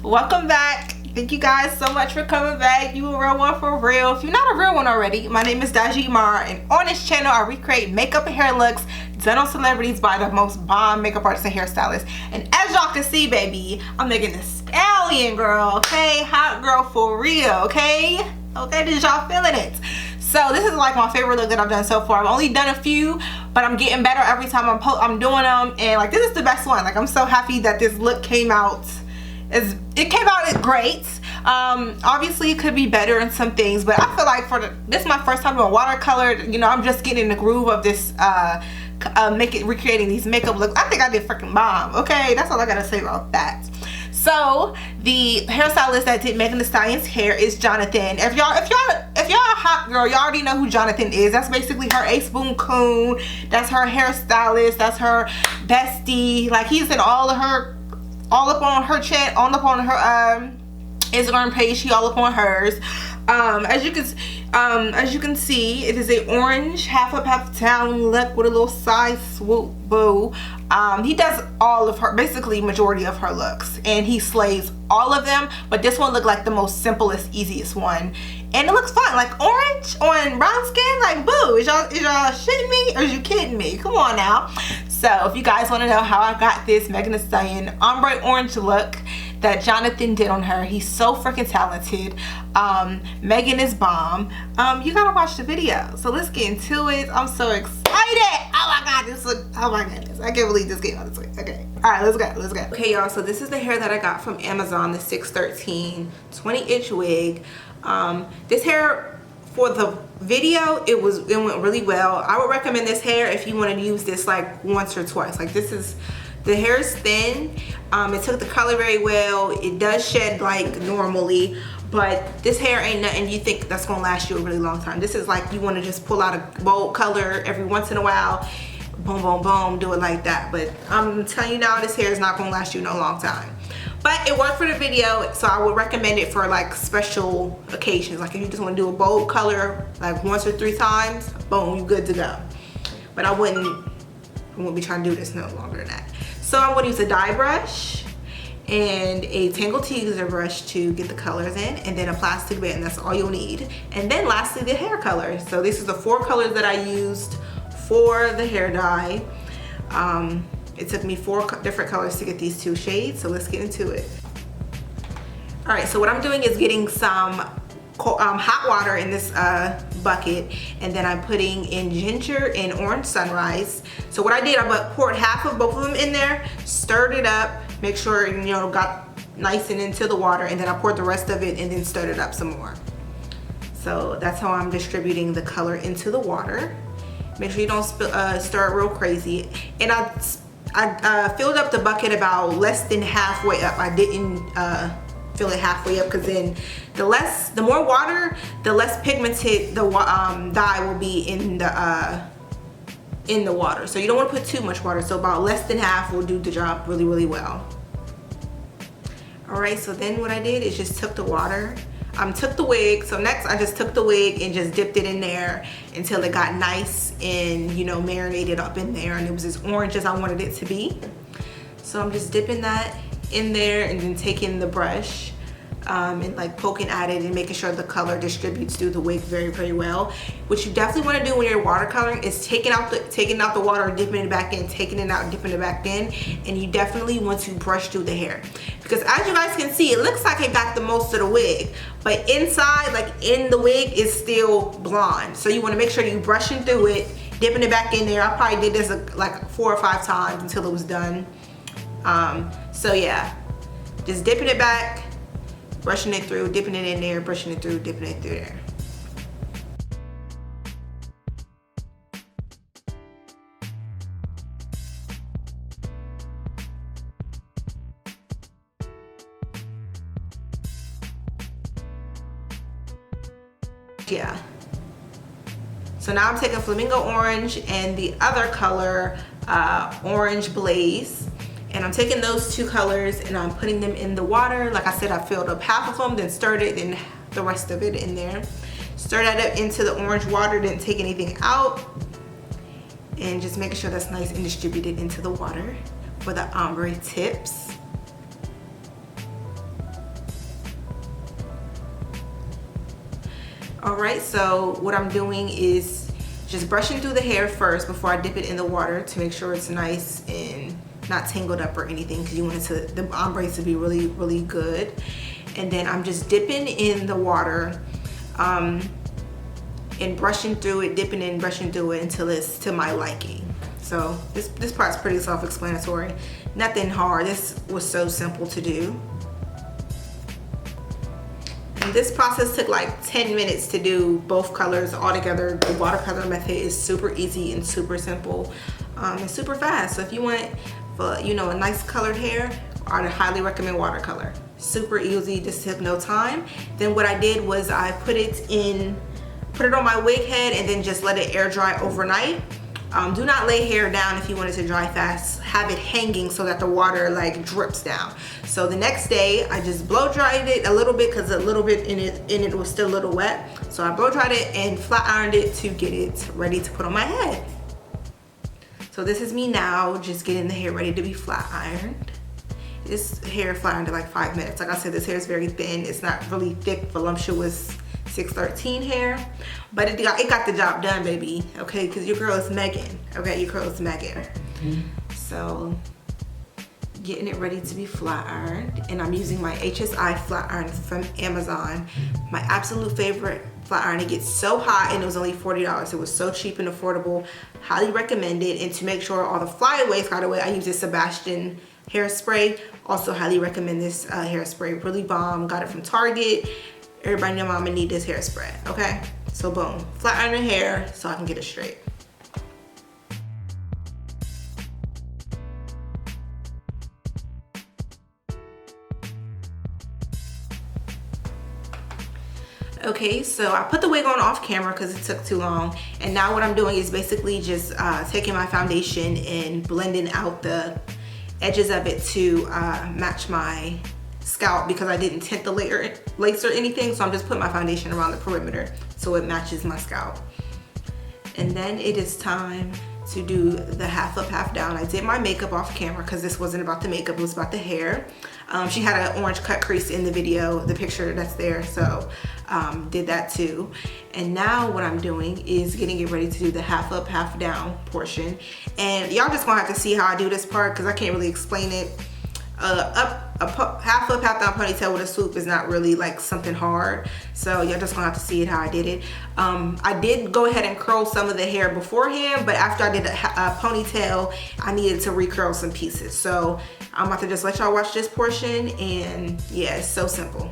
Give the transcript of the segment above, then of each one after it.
Welcome back. Thank you guys so much for coming back. You a real one for real. If you're not a real one already, my name is Daji Mar, and on this channel I recreate makeup and hair looks done on celebrities by the most bomb makeup artists and hairstylists. And as y'all can see, baby, I'm making the stallion, girl. Okay, hot girl for real. Okay, did y'all feeling it? So this is like my favorite look that I've done so far. I've only done a few, but I'm getting better every time I'm doing them, and like this is the best one. Like I'm so happy that this look came out. It came out great. Obviously it could be better in some things, but I feel like this is my first time doing watercolor. You know, I'm just getting in the groove of this recreating these makeup looks. I think I did freaking bomb. Okay, that's all I gotta say about that. So the hairstylist that did Megan Thee Stallion's hair is Johnathan. If y'all a hot girl, y'all already know who Johnathan is. That's basically her ace boom coon. That's her hairstylist. That's her bestie. Like he's in all up on her chat, all up on her Instagram page. She all up on hers. As you can see, it is a orange half up half down look with a little side swoop bow. He does all of her, basically majority of her looks, and he slays all of them, but this one looked like the most simplest, easiest one, and it looks fun. Like orange on brown skin, like boo. Is y'all shitting me or is you kidding me? Come on now. So if you guys want to know how I got this Megan Thee Stallion ombre orange look that Johnathan did on her, he's so freaking talented. Megan is bomb. You gotta watch the video. So let's get into it. I'm so excited. Oh my god, this look, oh my goodness, I can't believe this came out this way. Okay, all right, let's go. Okay y'all, so this is the hair that I got from Amazon, the 613 20-inch wig. This hair, for the video, it went really well. I would recommend this hair if you want to use this like once or twice. Like the hair is thin. It took the color very well. It does shed like normally, but this hair ain't nothing you think that's gonna last you a really long time. This is like you want to just pull out a bold color every once in a while, boom boom boom, do it like that. But I'm telling you now, this hair is not gonna last you no long time. But it worked for the video, so I would recommend it for like special occasions. Like if you just want to do a bold color like once or 3 times, boom, you good to go. But I wouldn't be trying to do this no longer than that. So I'm going to use a dye brush and a Tangle Teaser brush to get the colors in, and then a plastic band. That's all you'll need. And then lastly, the hair color. So this is the 4 colors that I used for the hair dye. It took me 4 different colors to get these 2 shades, so let's get into it. All right, so what I'm doing is getting some hot water in this bucket, and then I'm putting in ginger and orange sunrise. So what I did, I poured half of both of them in there, stirred it up, make sure it, got nice and into the water, and then I poured the rest of it and then stirred it up some more. So that's how I'm distributing the color into the water. Make sure you don't stir it real crazy. And I filled up the bucket about less than halfway up. I didn't fill it halfway up, because then the more water, the less pigmented the dye will be in the water. So you don't want to put too much water. So about less than half will do the job really, really well. All right, so then what I did is just took the water. Took the wig. So next I just took the wig and just dipped it in there until it got nice and marinated up in there, and it was as orange as I wanted it to be. So I'm just dipping that in there and then taking the brush and like poking at it and making sure the color distributes through the wig very, very well. What you definitely want to do when you're watercoloring is taking out the water, dipping it back in, taking it out, dipping it back in, and you definitely want to brush through the hair, because as you guys can see, it looks like it got the most of the wig, but inside, like in the wig, is still blonde. So you want to make sure you're brushing through it, dipping it back in there. I probably did this like 4 or 5 times until it was done. So yeah, just dipping it back, brushing it through, dipping it in there, brushing it through, dipping it through there. Yeah. So now I'm taking Flamingo Orange and the other color, Orange Blaze. And I'm taking those 2 colors and I'm putting them in the water. Like I said, I filled up half of them, then stirred it, and the rest of it in there. Stir that up into the orange water, didn't take anything out. And just making sure that's nice and distributed into the water for the ombre tips. Alright, so what I'm doing is just brushing through the hair first before I dip it in the water to make sure it's nice and not tangled up or anything, because you want the ombre to be really, really good. And then I'm just dipping in the water and brushing through it, dipping in, brushing through it until it's to my liking. So this part's pretty self-explanatory. Nothing hard. This was so simple to do. And this process took like 10 minutes to do both colors all together. The watercolor method is super easy and super simple and super fast. So if you want, you know, a nice colored hair, I'd highly recommend watercolor. Super easy, just took no time. Then what I did was I put it on my wig head and then just let it air dry overnight. Do not lay hair down if you want it to dry fast. Have it hanging so that the water like drips down. So the next day I just blow dried it a little bit because a little bit in it was still a little wet. So I blow dried it and flat ironed it to get it ready to put on my head. So this is me now just getting the hair ready to be flat ironed. This hair flat ironed in like 5 minutes. Like I said, this hair is very thin. It's not really thick, voluptuous 613 hair, but it got the job done, baby. Okay, because your girl is Megan. Okay, your girl is Megan. So getting it ready to be flat ironed, and I'm using my HSI Flat Iron from Amazon. My absolute favorite flat iron. It gets so hot, and it was only $40. It was so cheap and affordable. Highly recommend it. And to make sure all the flyaways got away, I use this Sebastian hairspray. Also highly recommend this hairspray. Really bomb. Got it from Target. Everybody and your mama need this hairspray, okay? So boom, flat iron the hair so I can get it straight. Okay, so I put the wig on off camera because it took too long. And now what I'm doing is basically just taking my foundation and blending out the edges of it to match my scalp, because I didn't tint the lace or anything. So I'm just putting my foundation around the perimeter so it matches my scalp. And then it is time to do the half up, half down. I did my makeup off camera because this wasn't about the makeup, it was about the hair. She had an orange cut crease in the video, the picture that's there, so did that too. And now what I'm doing is getting it ready to do the half up, half down portion. And y'all just gonna have to see how I do this part because I can't really explain it. Half up, half down ponytail with a swoop is not really like something hard, so you're just gonna have to see it how I did it. I did go ahead and curl some of the hair beforehand, but after I did a ponytail, I needed to recurl some pieces. So I'm about to just let y'all watch this portion, and yeah, it's so simple.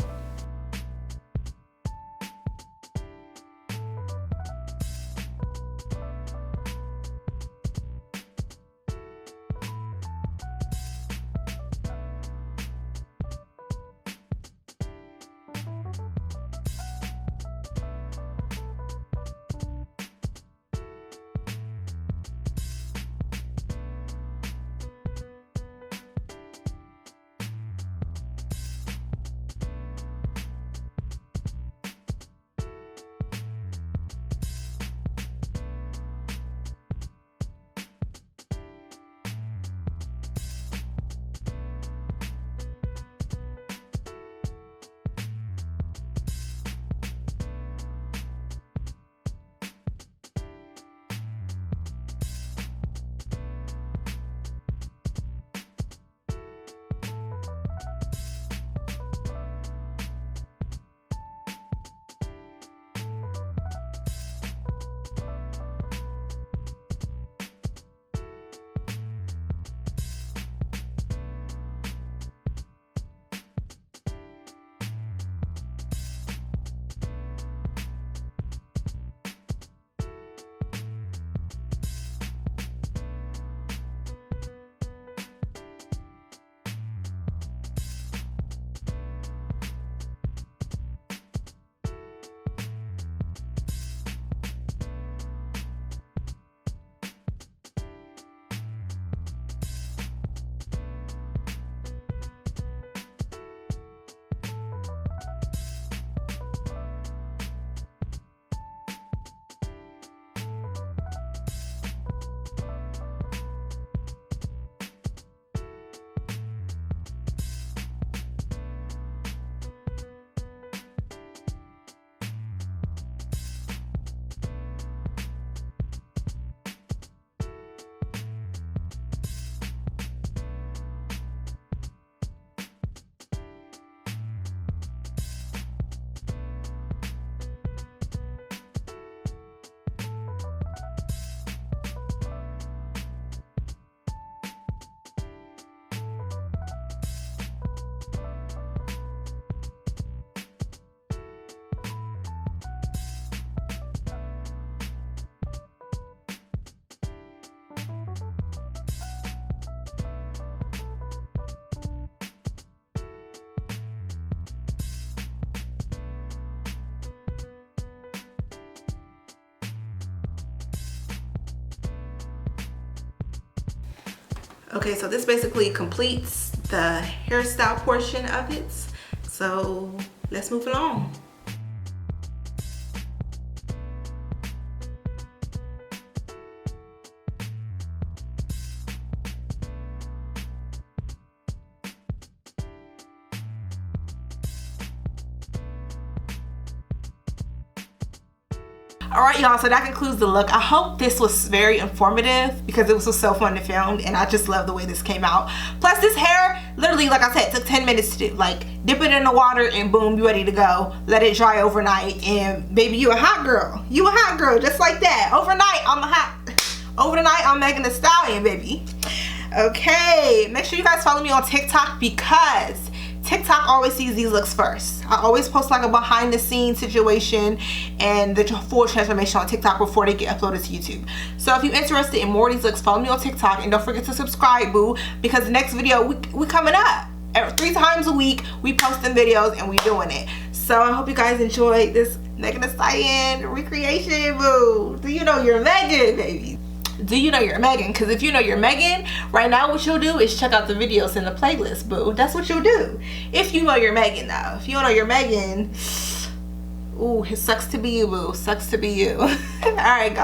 Okay, so this basically completes the hairstyle portion of it. So let's move along. Alright y'all, so that concludes the look. I hope this was very informative because it was so fun to film and I just love the way this came out. Plus this hair, literally like I said, took 10 minutes to do. Like dip it in the water and boom, you ready to go. Let it dry overnight and baby, you a hot girl. You a hot girl just like that. Overnight, I'm Megan Thee Stallion, baby. Okay, make sure you guys follow me on TikTok because TikTok always sees these looks first. I always post like a behind the scenes situation and the full transformation on TikTok before they get uploaded to YouTube. So if you're interested in more of these looks, follow me on TikTok and don't forget to subscribe, boo, because the next video we coming up. 3 times a week we posting videos and we doing it. So I hope you guys enjoyed this Megan Thee Stallion recreation, boo. Do you know you're Megan, baby? Do you know you're Megan? Because if you know you're Megan, right now what you'll do is check out the videos in the playlist, boo. That's what you'll do. If you know you're Megan, though. If you don't know you're Megan, ooh, it sucks to be you, boo. Sucks to be you. Alright, guys.